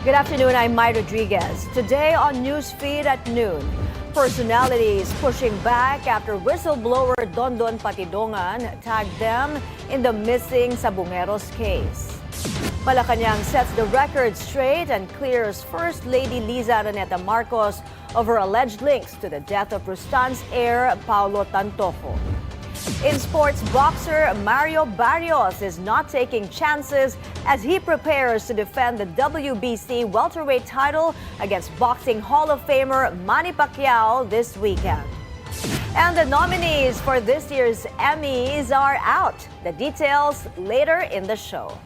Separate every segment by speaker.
Speaker 1: Good afternoon, I'm Mai Rodriguez. Today on Newsfeed at noon, personalities pushing back after whistleblower Dondon Patidongan tagged them in the missing sabungeros case. Malacañang sets the record straight and clears First Lady Liza Araneta Marcos over alleged links to the death of Rustan's heir, Paolo Tantoco. In sports, boxer Mario Barrios is not taking chances as he prepares to defend the WBC welterweight title against boxing Hall-of-Famer Manny Pacquiao this weekend. And the nominees for this year's Emmys are out. The details later in the show.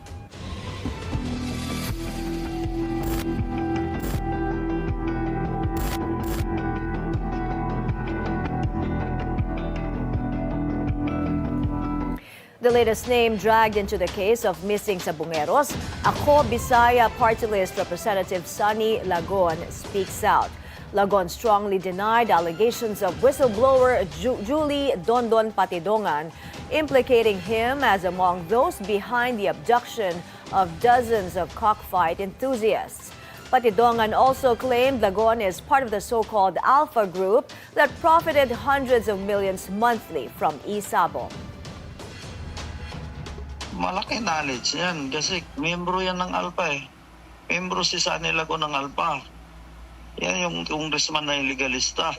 Speaker 1: The latest name dragged into the case of missing sabungeros, Ako Bisaya Party List Representative Sonny Lagon speaks out. Lagon strongly denied allegations of whistleblower Julie Dondon Patidongan, implicating him as among those behind the abduction of dozens of cockfight enthusiasts. Patidongan also claimed Lagon is part of the so-called Alpha Group that profited hundreds of millions monthly from e-sabong.
Speaker 2: Malaki knowledge yan kasi membro yan ng Alpha eh. Membro si Sonny Lagon ng Alpha. Yan yung congressman na illegalista.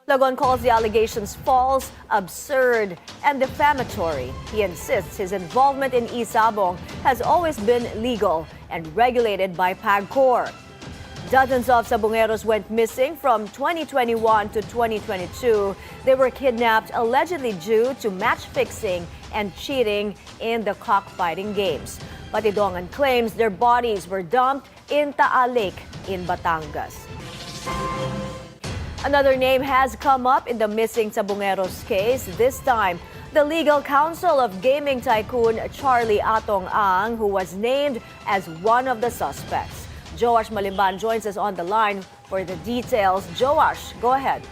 Speaker 1: Lagon calls the allegations false, absurd, and defamatory. He insists his involvement in e-sabong has always been legal and regulated by PAGCOR. Dozens of sabungeros went missing from 2021 to 2022. They were kidnapped allegedly due to match fixing and cheating in the cockfighting games. Patidongan claims their bodies were dumped in Taal Lake in Batangas. Another name has come up in the missing sabungeros case. This time, the legal counsel of gaming tycoon Charlie Atong Ang, who was named as one of the suspects. Joash Malimban joins us on the line for the details. Joash, go ahead.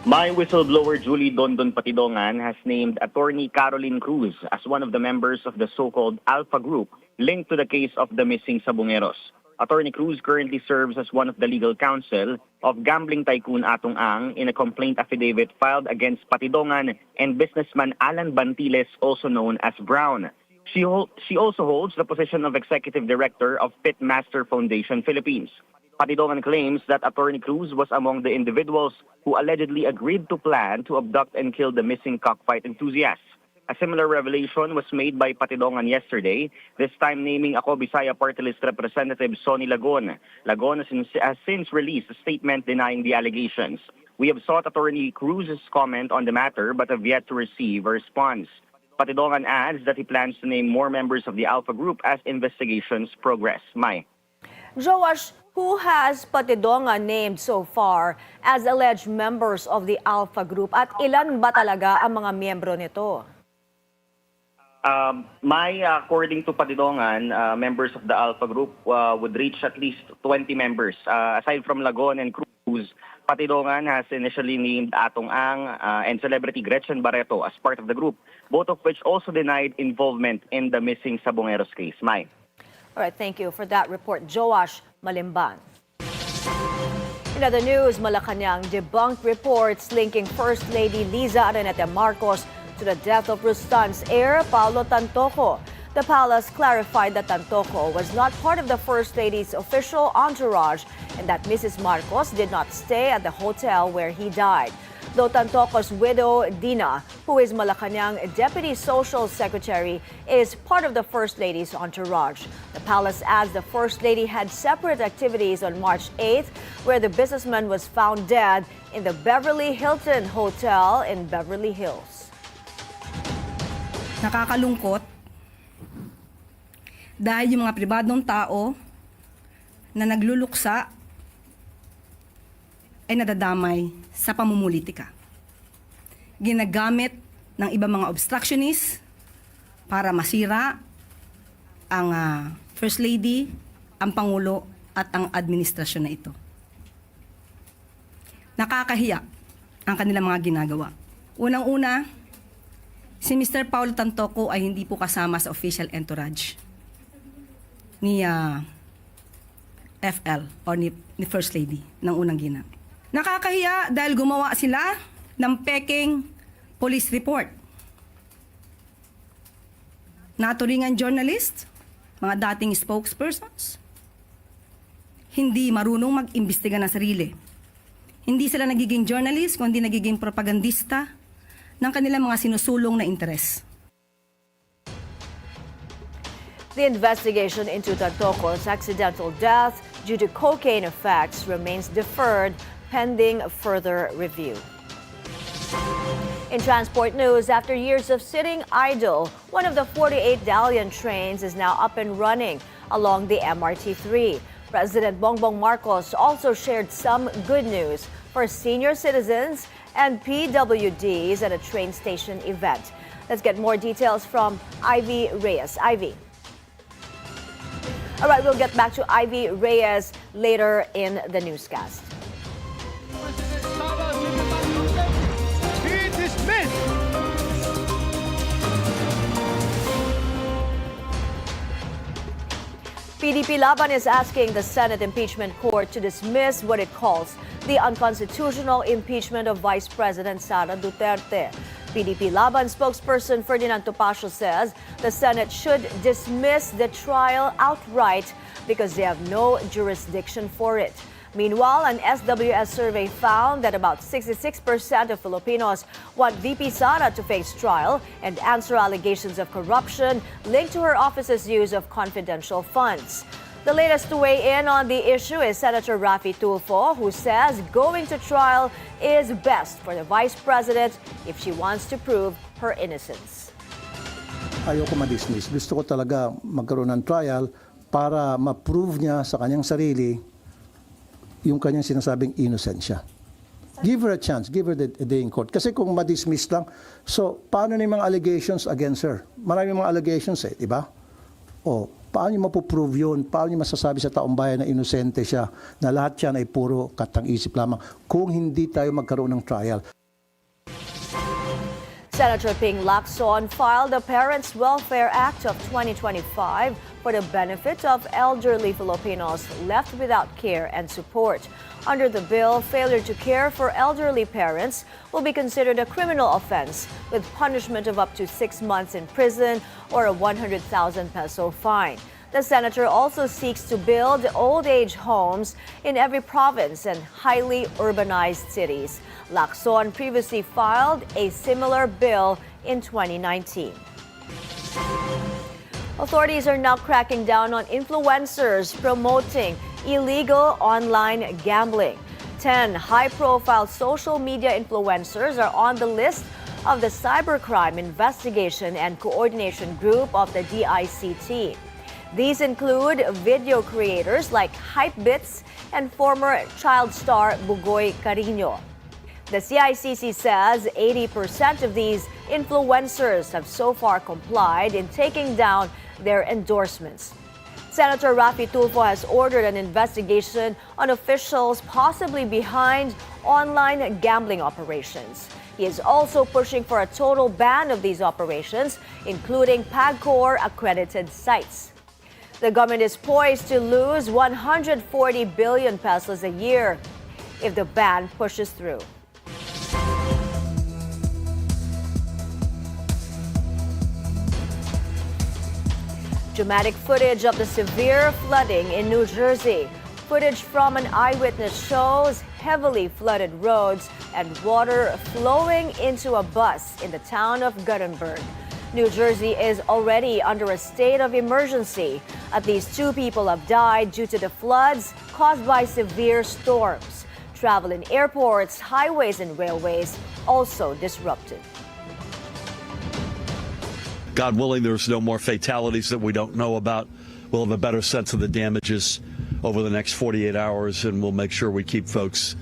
Speaker 3: My whistleblower Julie Dondon Patidongan has named attorney Caroline Cruz as one of the members of the so-called Alpha Group linked to the case of the missing sabungeros. Attorney Cruz currently serves as one of the legal counsel of gambling tycoon Atong Ang in a complaint affidavit filed against Patidongan and businessman Alan Bantiles, also known as Brown. She also holds the position of Executive Director of Pitmaster Foundation Philippines. Patidongan claims that Attorney Cruz was among the individuals who allegedly agreed to plan to abduct and kill the missing cockfight enthusiasts. A similar revelation was made by Patidongan yesterday, this time naming Ako Bisaya Party List Representative Sonny Lagon. Lagon has since released a statement denying the allegations. We have sought Attorney Cruz's comment on the matter but have yet to receive a response. Patidongan adds that he plans to name more members of the Alpha Group as investigations progress. Mai.
Speaker 1: Joash, who has Patidongan named so far as alleged members of the Alpha Group at ilan ba talaga ang mga miyembro nito?
Speaker 3: According to Patidongan, members of the Alpha Group would reach at least 20 members. Aside from Lagon and Cruz, Patidongan has initially named Atong Ang and celebrity Gretchen Barreto as part of the group, both of which also denied involvement in the missing sabungeros case. Mai.
Speaker 1: All right, thank you for that report, Joash Malimban. In other news, Malacañang debunked reports linking First Lady Liza Araneta Marcos to the death of Rustan's heir, Paolo Tantoco. The palace clarified that Tantoco was not part of the First Lady's official entourage and that Mrs. Marcos did not stay at the hotel where he died. Though Tantoco's widow, Dina, who is Malacañang Deputy Social Secretary, is part of the First Lady's entourage. The palace adds the First Lady had separate activities on March 8th, where the businessman was found dead in the Beverly Hilton Hotel in Beverly Hills.
Speaker 4: Nakakalungkot dahil yung mga pribadong tao na nagluluksa ay nadadamay sa pamumulitika. Ginagamit ng ibang mga obstructionists para masira ang First Lady, ang Pangulo at ang administrasyon na ito. Nakakahiya ang kanilang mga ginagawa. Unang-una, si Mr. Paolo Tantoco ay hindi po kasama sa official entourage. ni FL o ni First Lady ng unang ginang. Nakakahiya dahil gumawa sila ng peking police report. Naturingan journalist, mga dating spokespersons, hindi marunong mag-imbestiga ng sarili. Hindi sila nagiging journalist, kundi nagiging propagandista ng kanilang mga sinusulong na interes.
Speaker 1: The investigation into Tantoco's accidental death due to cocaine effects remains deferred pending further review. In transport news, after years of sitting idle, one of the 48 Dalian trains is now up and running along the MRT3. President Bongbong Marcos also shared some good news for senior citizens and PWDs at a train station event. Let's get more details from Ivy Reyes. Ivy. All right, we'll get back to Ivy Reyes later in the newscast. PDP Laban is asking the Senate Impeachment Court to dismiss what it calls the unconstitutional impeachment of Vice President Sara Duterte. PDP Laban spokesperson Ferdinand Topacio says the Senate should dismiss the trial outright because they have no jurisdiction for it. Meanwhile, an SWS survey found that about 66% of Filipinos want VP Sara to face trial and answer allegations of corruption linked to her office's use of confidential funds. The latest to weigh in on the issue is Senator Raffy Tulfo, who says going to trial is best for the Vice President if she wants to prove her innocence.
Speaker 5: Ayoko ma-dismiss. Gusto ko talaga magkaroon ng trial para ma-prove niya sa kanyang sarili yung kanyang sinasabing innocent siya. Give her a chance. Give her the day in court. Kasi kung ma-dismiss lang, so paano na yung mga allegations against her? Maraming mga allegations di ba? O, paano niyo mapuprove yun? Paano niyo masasabi sa taong bayan na inosente siya, na lahat yan ay puro katang-isip lamang kung hindi tayo magkaroon ng trial?
Speaker 1: Senator Ping Lacson filed the Parents Welfare Act of 2025 for the benefit of elderly Filipinos left without care and support. Under the bill, failure to care for elderly parents will be considered a criminal offense with punishment of up to 6 months in prison or a 100,000 peso fine. The senator also seeks to build old age homes in every province and highly urbanized cities. Lacson previously filed a similar bill in 2019. Authorities are now cracking down on influencers promoting illegal online gambling. 10 high-profile social media influencers are on the list of the Cybercrime Investigation and Coordination Group of the DICT. These include video creators like Hypebits and former child star Bugoy Carino. The CICC says 80% of these influencers have so far complied in taking down their endorsements. Senator Raffy Tulfo has ordered an investigation on officials possibly behind online gambling operations. He is also pushing for a total ban of these operations, including PAGCOR accredited sites. The government is poised to lose 140 billion pesos a year if the ban pushes through. Dramatic footage of the severe flooding in New Jersey. Footage from an eyewitness shows heavily flooded roads and water flowing into a bus in the town of Guttenberg. New Jersey is already under a state of emergency. At least 2 people have died due to the floods caused by severe storms. Travel in airports, highways, and railways also disrupted.
Speaker 6: God willing, there's no more fatalities that we don't know about. We'll have a better sense of the damages over the next 48 hours, and we'll make sure we keep folks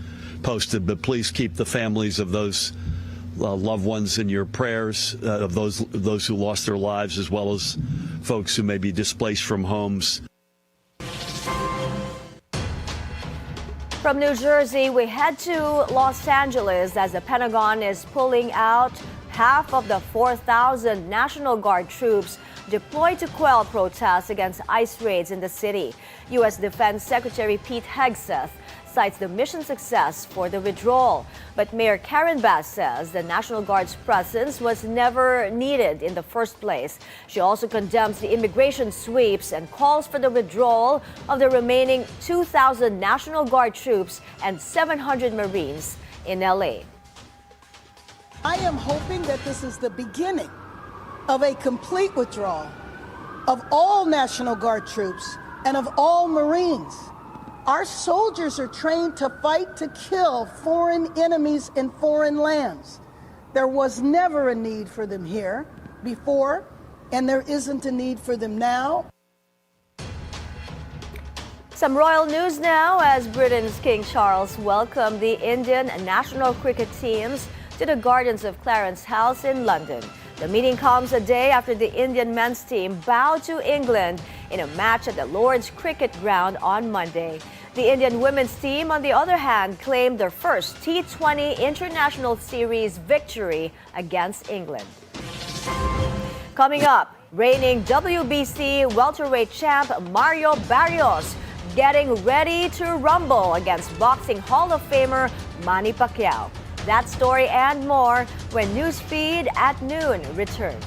Speaker 6: posted. But please keep the families of those loved ones in your prayers, of those who lost their lives, as well as folks who may be displaced from homes.
Speaker 1: From New Jersey, we head to Los Angeles as the Pentagon is pulling out half of the 4,000 National Guard troops deployed to quell protests against ICE raids in the city. U.S. Defense Secretary Pete Hegseth cites the mission success for the withdrawal. But Mayor Karen Bass says the National Guard's presence was never needed in the first place. She also condemns the immigration sweeps and calls for the withdrawal of the remaining 2,000 National Guard troops and 700 Marines in LA.
Speaker 7: I am hoping that this is the beginning of a complete withdrawal of all National Guard troops and of all Marines. Our soldiers are trained to fight to kill foreign enemies in foreign lands. There was never a need for them here before, and there isn't a need for them now.
Speaker 1: Some royal news now as Britain's King Charles welcomed the Indian national cricket teams to the gardens of Clarence House in London. The meeting comes a day after the Indian men's team bowed to England in a match at the Lord's Cricket Ground on Monday. The Indian women's team, on the other hand, claimed their first T20 International Series victory against England. Coming up, reigning WBC welterweight champ Mario Barrios getting ready to rumble against boxing Hall-of-Famer Manny Pacquiao. That story and more when Newsfeed at Noon returns.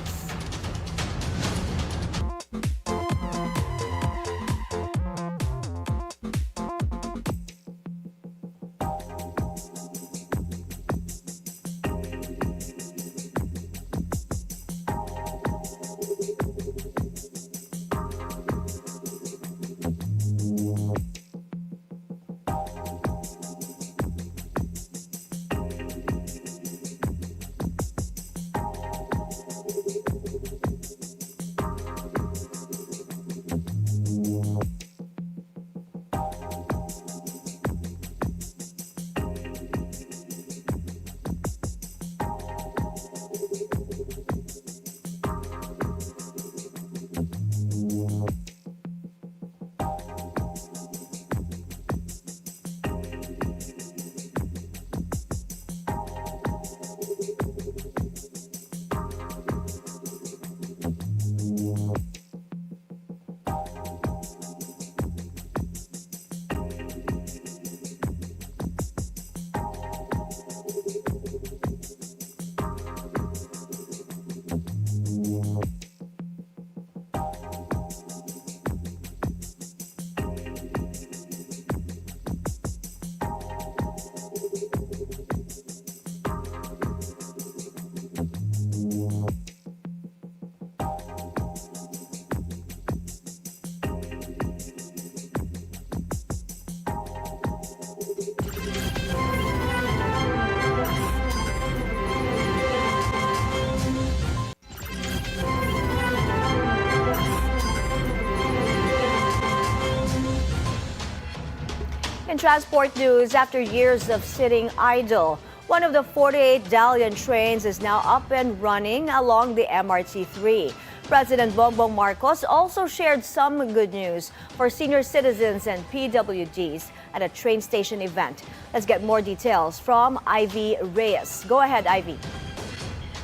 Speaker 1: In transport news, after years of sitting idle, one of the 48 Dalian trains is now up and running along the MRT3. President Bongbong Marcos also shared some good news for senior citizens and PWDs at a train station event. Let's get more details from Ivy Reyes. Go ahead, Ivy.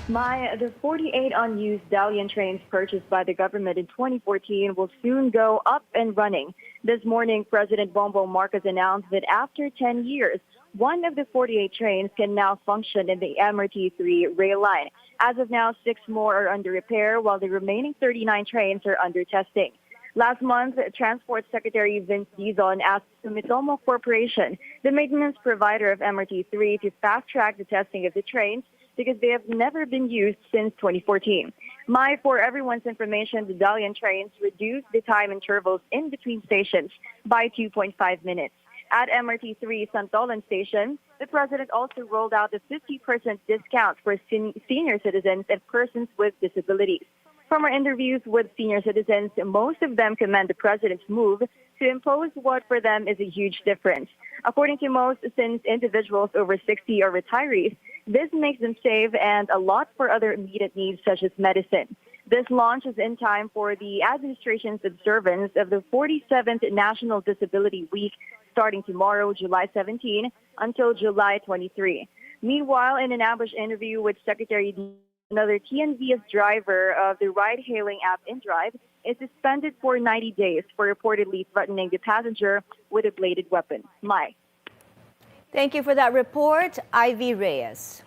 Speaker 8: The 48 unused Dalian trains purchased by the government in 2014 will soon go up and running. This morning, President Bongbong Marcos announced that after 10 years, one of the 48 trains can now function in the MRT3 rail line. As of now, 6 more are under repair, while the remaining 39 trains are under testing. Last month, Transport Secretary Vince Dizon asked Sumitomo Corporation, the maintenance provider of MRT3, to fast-track the testing of the trains because they have never been used since 2014. For everyone's information, the Dalian trains reduced the time intervals in between stations by 2.5 minutes. At MRT3 Santolan Station, the president also rolled out a 50% discount for senior citizens and persons with disabilities. From our interviews with senior citizens, most of them commend the president's move to impose what for them is a huge difference. According to most, since individuals over 60 are retirees, this makes them save and a lot for other immediate needs such as medicine. This launch is in time for the administration's observance of the 47th National Disability Week starting tomorrow, July 17, until July 23. Meanwhile, in an ambush interview with Secretary Another TNV's driver of the ride-hailing app InDrive is suspended for 90 days for reportedly threatening the passenger with a bladed weapon. Mai.
Speaker 1: Thank you for that report, Ivy Reyes.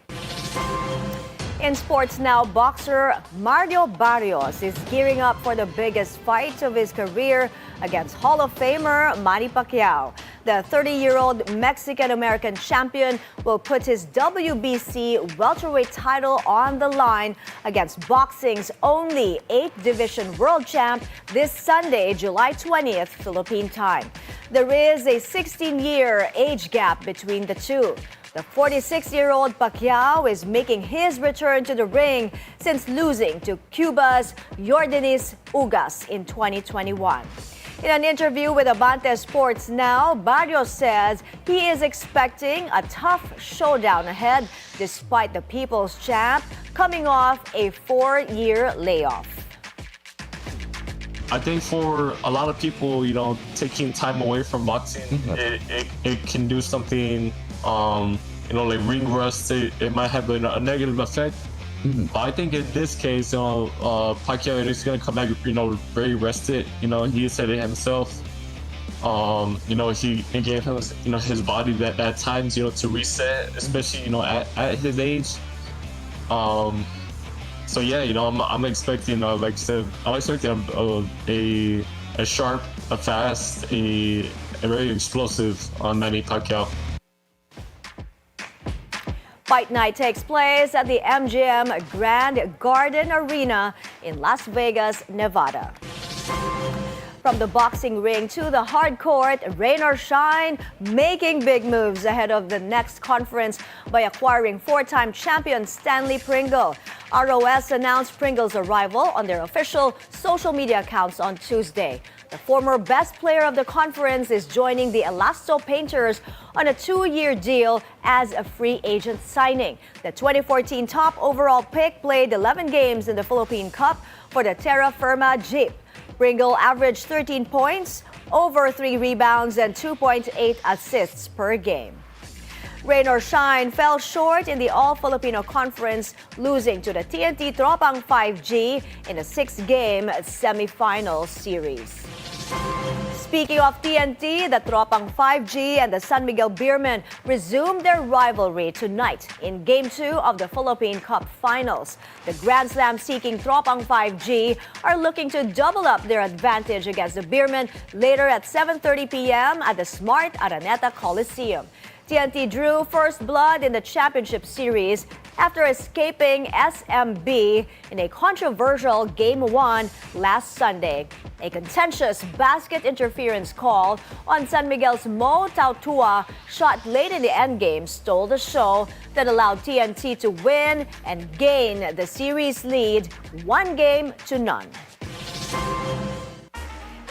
Speaker 1: In sports now, boxer Mario Barrios is gearing up for the biggest fight of his career against Hall-of-Famer Manny Pacquiao. The 30-year-old Mexican-American champion will put his WBC welterweight title on the line against boxing's only 8th-division world champ this Sunday, July 20th, Philippine time. There is a 16-year age gap between the two. The 46-year-old Pacquiao is making his return to the ring since losing to Cuba's Yordenis Ugas in 2021. In an interview with Abante Sports Now, Barrios says he is expecting a tough showdown ahead despite the People's Champ coming off a 4-year layoff.
Speaker 9: I think for a lot of people, taking time away from boxing, it can do something, like ring rust. It might have a negative effect. But I think in this case, Pacquiao is going to come back, very rested. He said it himself. He gave him, his body that times, to reset, especially, at his age. So yeah, I'm expecting, like I said, I'm expecting a sharp, a fast, a very explosive Manny Pacquiao.
Speaker 1: Fight night takes place at the MGM Grand Garden Arena in Las Vegas, Nevada. From the boxing ring to the hard court, rain or shine, making big moves ahead of the next conference by acquiring 4-time champion Stanley Pringle. ROS announced Pringle's arrival on their official social media accounts on Tuesday. The former best player of the conference is joining the Elasto Painters on a 2-year deal as a free agent signing. The 2014 top overall pick played 11 games in the Philippine Cup for the Terra Firma Jeep. Pringle averaged 13 points, over 3 rebounds, and 2.8 assists per game. Rain or shine fell short in the All-Filipino Conference, losing to the TNT Tropang 5G in a 6-game semifinal series. Speaking of TNT, the Tropang 5G and the San Miguel Beermen resumed their rivalry tonight in Game 2 of the Philippine Cup Finals. The Grand Slam-seeking Tropang 5G are looking to double up their advantage against the Beermen later at 7:30 p.m. at the Smart Araneta Coliseum. TNT drew first blood in the championship series after escaping SMB in a controversial Game 1 last Sunday. A contentious basket interference call on San Miguel's Mo Tautua shot late in the endgame stole the show that allowed TNT to win and gain the series lead 1-0.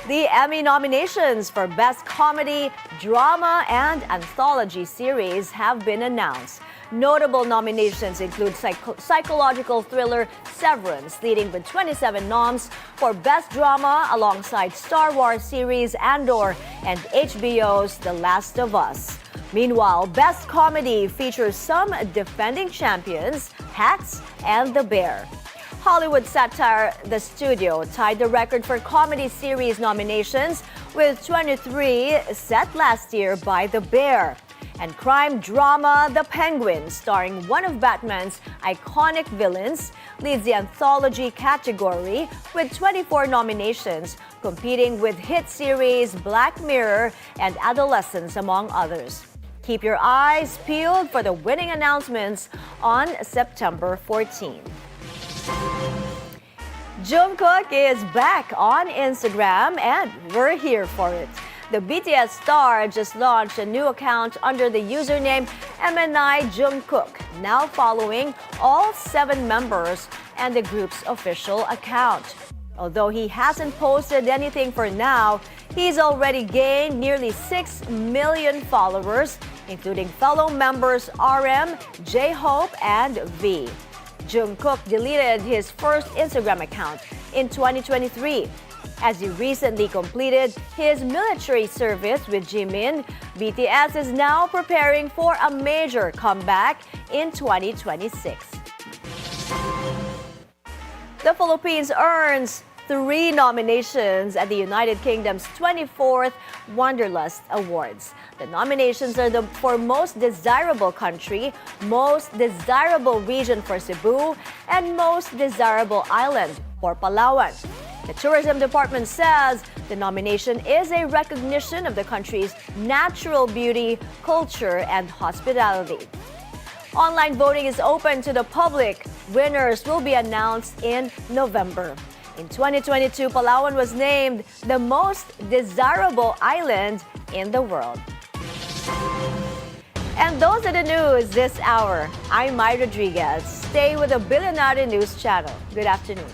Speaker 1: The Emmy nominations for Best Comedy, Drama, and Anthology Series have been announced. Notable nominations include psychological thriller Severance, leading with 27 noms for Best Drama alongside Star Wars series Andor and HBO's The Last of Us. Meanwhile, Best Comedy features some defending champions, Hacks and The Bear. Hollywood satire The Studio tied the record for comedy series nominations with 23 set last year by The Bear. And crime drama The Penguin, starring one of Batman's iconic villains, leads the anthology category with 24 nominations, competing with hit series Black Mirror and Adolescence, among others. Keep your eyes peeled for the winning announcements on September 14. Jungkook is back on Instagram and we're here for it. The BTS star just launched a new account under the username MNI Jungkook, now following all 7 members and the group's official account. Although he hasn't posted anything for now, he's already gained nearly 6 million followers, including fellow members RM, J-Hope, and V. Jungkook deleted his first Instagram account in 2023. As he recently completed his military service with Jimin, BTS is now preparing for a major comeback in 2026. The Philippines earns 3 nominations at the United Kingdom's 24th Wanderlust Awards. The nominations are for Most Desirable Country, Most Desirable Region for Cebu, and Most Desirable Island for Palawan. The Tourism Department says the nomination is a recognition of the country's natural beauty, culture, and hospitality. Online voting is open to the public. Winners will be announced in November. In 2022, Palawan was named the most desirable island in the world. And those are the news this hour. I'm Mai Rodriguez. Stay with the Billionaire News Channel. Good afternoon.